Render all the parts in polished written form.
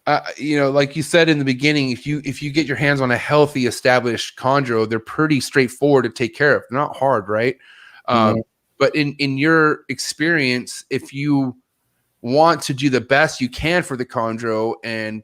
like you said in the beginning, if you get your hands on a healthy, established chondro, they're pretty straightforward to take care of. They're not hard, right? But in your experience, if you want to do the best you can for the chondro and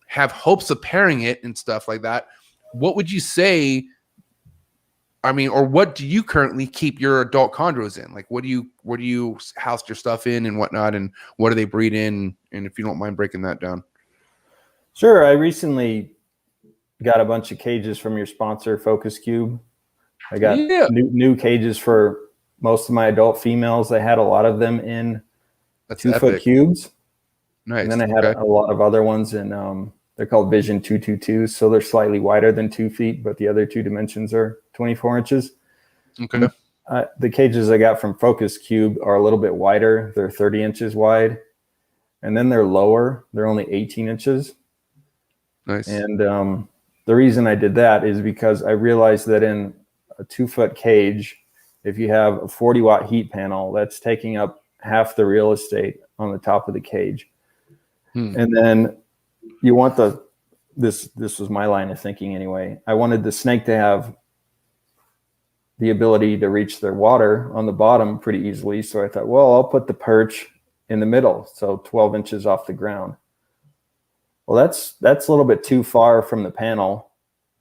have hopes of pairing it and stuff like that, what would you say? I mean, or what do you currently keep your adult chondros in? Like, where do you house your stuff in and whatnot, and what do they breed in? And if you don't mind breaking that down. Sure. I recently got a bunch of cages from your sponsor, Focus Cube. I got new cages for most of my adult females. I had a lot of them in 2-foot cubes. Nice. And then I had a lot of other ones in, they're called Vision 222. So they're slightly wider than 2 feet, but the other two dimensions are 24 inches. Okay. The cages I got from Focus Cube are a little bit wider. They're 30 inches wide. And then they're lower. They're only 18 inches. Nice. And the reason I did that is because I realized that in a 2-foot cage, if you have a 40-watt heat panel, that's taking up half the real estate on the top of the cage. And then you want this was my line of thinking anyway. I wanted the snake to have the ability to reach their water on the bottom pretty easily. So I thought, well, I'll put the perch in the middle, so 12 inches off the ground. Well, that's a little bit too far from the panel.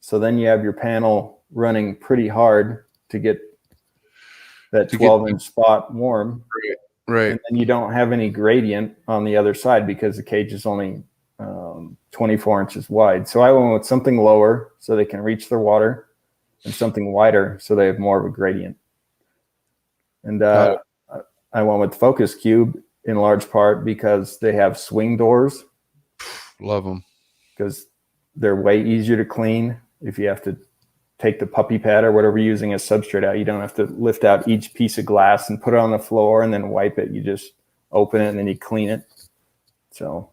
So then you have your panel running pretty hard to get that 12-inch spot warm. Right. And then you don't have any gradient on the other side because the cage is only 24 inches wide. So I went with something lower so they can reach their water, and something wider so they have more of a gradient. And I went with Focus Cube in large part because they have swing doors. Love them. Because they're way easier to clean. If you have to take the puppy pad or whatever you're using as substrate out, you don't have to lift out each piece of glass and put it on the floor and then wipe it. You just open it and then you clean it. So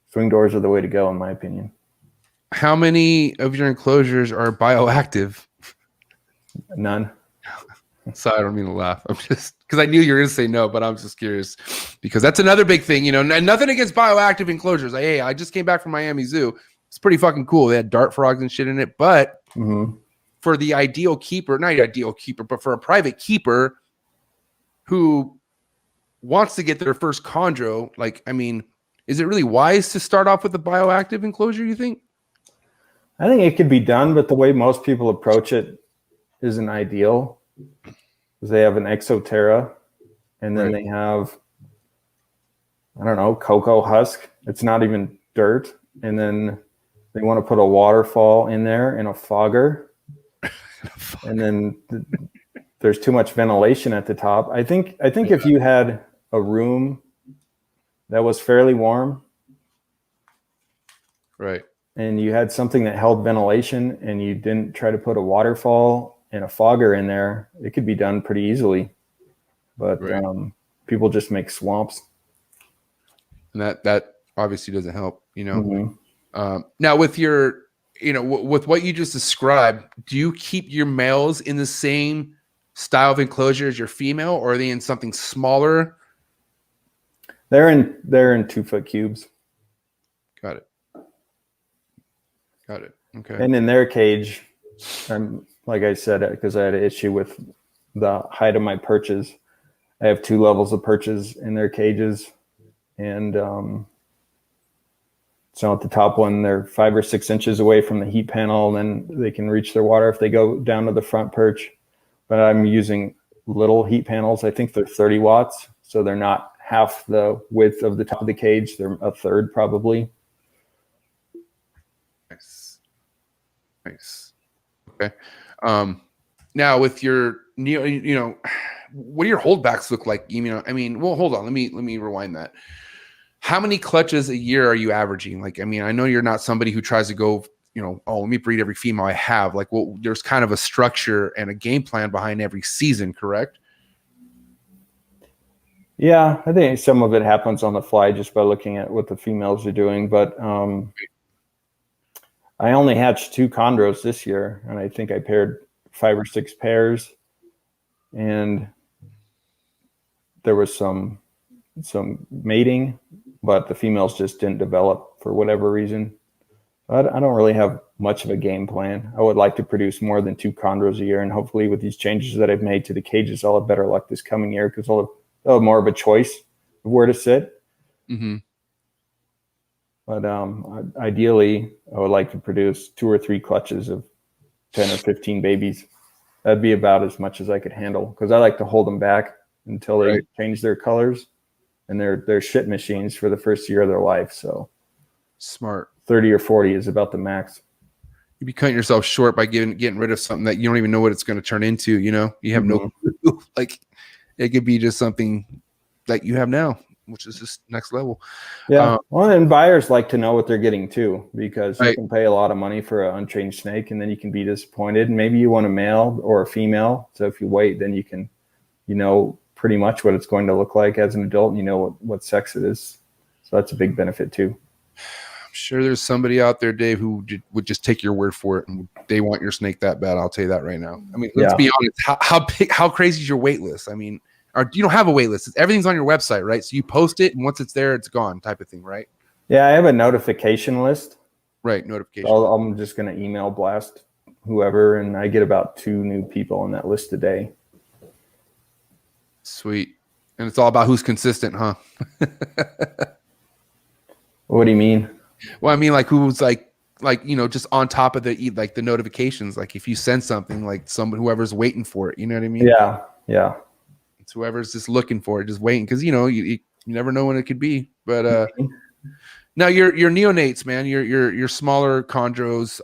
swing doors are the way to go, in my opinion. How many of your enclosures are bioactive? None. Sorry, I don't mean to laugh. I'm just because I knew you were going to say no, but I'm just curious because that's another big thing, and nothing against bioactive enclosures. I just came back from Miami Zoo. It's pretty fucking cool. They had dart frogs and shit in it, but for the ideal keeper, not ideal keeper, but for a private keeper who wants to get their first chondro, is it really wise to start off with a bioactive enclosure, you think? I think it could be done, but the way most people approach it isn't ideal. Because they have an Exoterra, and then they have, I don't know, cocoa husk. It's not even dirt. And then they want to put a waterfall in there and a fogger. And then there's too much ventilation at the top. I think if you had a room that was fairly warm, right, and you had something that held ventilation, and you didn't try to put a waterfall and a fogger in there, it could be done pretty easily. But people just make swamps, and that obviously doesn't help. Now with your, with what you just described, do you keep your males in the same style of enclosure as your female, or are they in something smaller? They're in 2-foot cubes. Got it. Okay. And in their cage, like I said, because I had an issue with the height of my perches, I have 2 levels of perches in their cages. And so at the top one, they're 5 or 6 inches away from the heat panel, and then they can reach their water if they go down to the front perch. But I'm using little heat panels. I think they're 30 watts. So they're not half the width of the top of the cage. They're a third probably. Nice. Okay. Now with your, what do your holdbacks look like? Well, hold on. Let me rewind that. How many clutches a year are you averaging? I know you're not somebody who tries to go, let me breed every female I have. There's kind of a structure and a game plan behind every season, correct? Yeah, I think some of it happens on the fly just by looking at what the females are doing. But I only hatched 2 chondros this year, and I think I paired 5 or 6 pairs, and there was some mating but the females just didn't develop for whatever reason. I don't really have much of a game plan. I would like to produce more than 2 chondros a year, and hopefully with these changes that I've made to the cages, I'll have better luck this coming year because I'll have more of a choice of where to sit. Mm-hmm. But ideally, I would like to produce 2 or 3 clutches of 10 or 15 babies. That'd be about as much as I could handle because I like to hold them back until they change their colors, and they're shit machines for the first year of their life. So smart. 30 or 40 is about the max. You'd be cutting yourself short by getting rid of something that you don't even know what it's going to turn into. You know, you have no clue. Like it could be just something that you have now, which is just next level. Yeah. Well, and buyers like to know what they're getting too, because Right. you can pay a lot of money for an untrained snake and then you can be disappointed. And maybe you want a male or a female. So if you wait, then you can, you know, pretty much what it's going to look like as an adult, and you know what sex it is. So that's a big benefit too. I'm sure there's somebody out there, Dave, who would just take your word for it, and they want your snake that bad. I'll tell you that right now. I mean, let's be honest. How crazy is your wait list? I mean, or you don't have a wait list. Everything's on your website, right? So you post it, and once it's there, it's gone, type of thing, right? Yeah, I have a notification list. Right, notification. I'm just going to email blast whoever, and I get about 2 new people on that list a day. Sweet. And it's all about who's consistent, huh? What do you mean? Well, I mean, like who's like you know, just on top of the notifications. Like if you send something, like whoever's waiting for it, you know what I mean? Yeah. It's whoever's just looking for it, just waiting, because you know you never know when it could be. But now your neonates, man, your smaller chondros,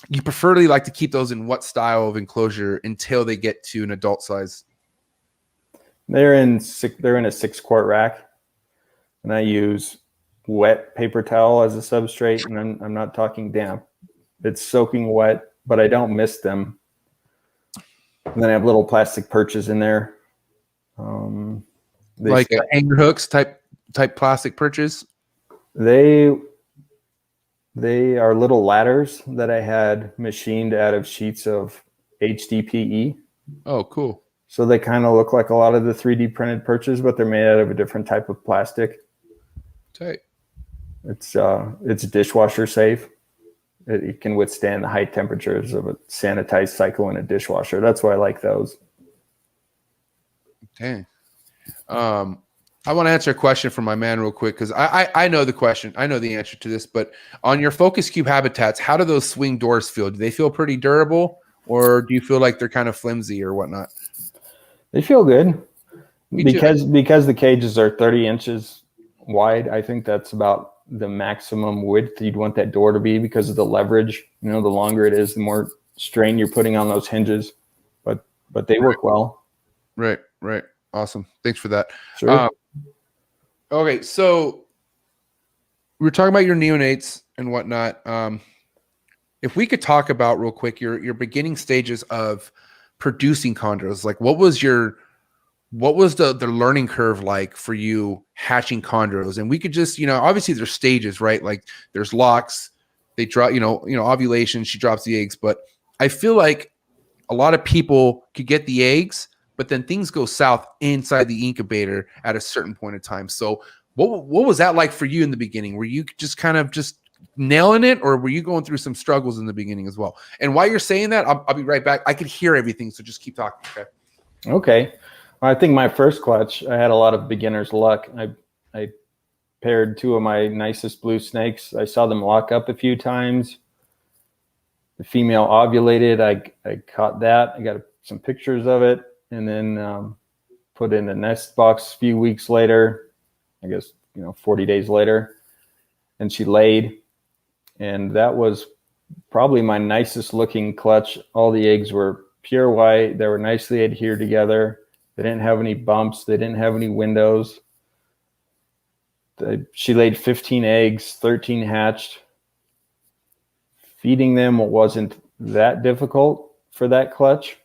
you preferably like to keep those in what style of enclosure until they get to an adult size? They're in a 6-quart rack, and I use wet paper towel as a substrate, and I'm not talking damp. It's soaking wet, but I don't mist them. And then I have little plastic perches in there. Like hanger hooks type plastic perches. They are little ladders that I had machined out of sheets of HDPE. Oh, cool. So they kind of look like a lot of the 3D printed perches, but they're made out of a different type of plastic. Tight. It's dishwasher safe. It can withstand the high temperatures of a sanitized cycle in a dishwasher. That's why I like those. Dang. I want to answer a question from my man real quick, because I know the question. I know the answer to this, but on your focus cube habitats, how do those swing doors feel? Do they feel pretty durable, or do you feel like they're kind of flimsy or whatnot? They feel good because the cages are 30 inches wide. I think that's about the maximum width you'd want that door to be because of the leverage. You know, the longer it is, the more strain you're putting on those hinges. But they work well. Right. Awesome. Thanks for that. Sure. Okay, so we're talking about your neonates and whatnot. If we could talk about real quick your beginning stages of producing chondros, like what was the learning curve like for you hatching chondros? And we could just, you know, obviously there's stages, right? Like there's locks, they drop, you know, ovulation, she drops the eggs, but I feel like a lot of people could get the eggs, but then things go south inside the incubator at a certain point in time. So what was that like for you in the beginning? Were you just kind of just nailing it, or were you going through some struggles in the beginning as well? And while you're saying that, I'll be right back. I could hear everything, so just keep talking. Okay. I think my first clutch, I had a lot of beginner's luck. I paired 2 of my nicest blue snakes. I saw them lock up a few times. The female ovulated. I caught that. I got some pictures of it, and then put in the nest box a few weeks later, I guess, 40 days later, and she laid. And that was probably my nicest looking clutch. All the eggs were pure white. They were nicely adhered together. They didn't have any bumps. They didn't have any windows. She laid 15 eggs, 13 hatched. Feeding them wasn't that difficult for that clutch.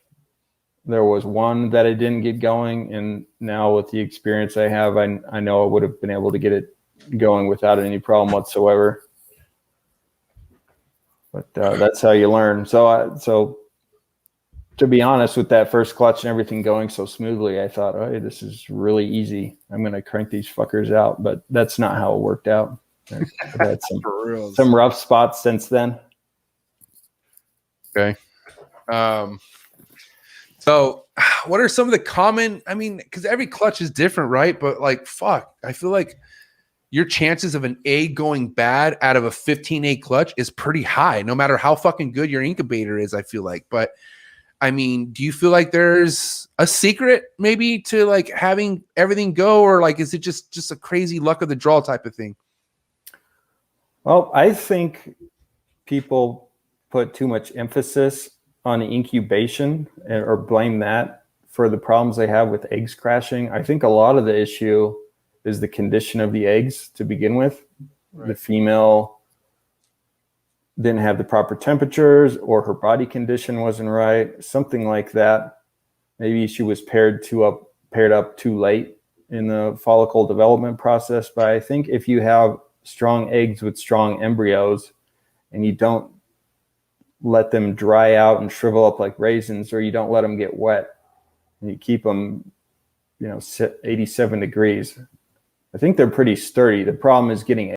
There was one that I didn't get going, and now with the experience I have, I know I would have been able to get it going without any problem whatsoever. But that's how you learn. So To be honest, with that first clutch and everything going so smoothly, I thought, oh, hey, this is really easy. I'm going to crank these fuckers out. But that's not how it worked out. I've had some rough spots since then. Okay. So what are some of the common, I mean, because every clutch is different, right? But like, fuck, I feel like your chances of an egg going bad out of a 15 egg clutch is pretty high, no matter how fucking good your incubator is, I feel like. But I mean, do you feel like there's a secret maybe to like having everything go, or like, is it just a crazy luck of the draw type of thing? Well, I think people put too much emphasis on the incubation or blame that for the problems they have with eggs crashing. I think a lot of the issue is the condition of the eggs to begin with. Right. The female didn't have the proper temperatures, or her body condition wasn't right, something like that. Maybe she was paired up too late in the follicle development process. But I think if you have strong eggs with strong embryos and you don't let them dry out and shrivel up like raisins, or you don't let them get wet and you keep them, 87 degrees, I think they're pretty sturdy. The problem is getting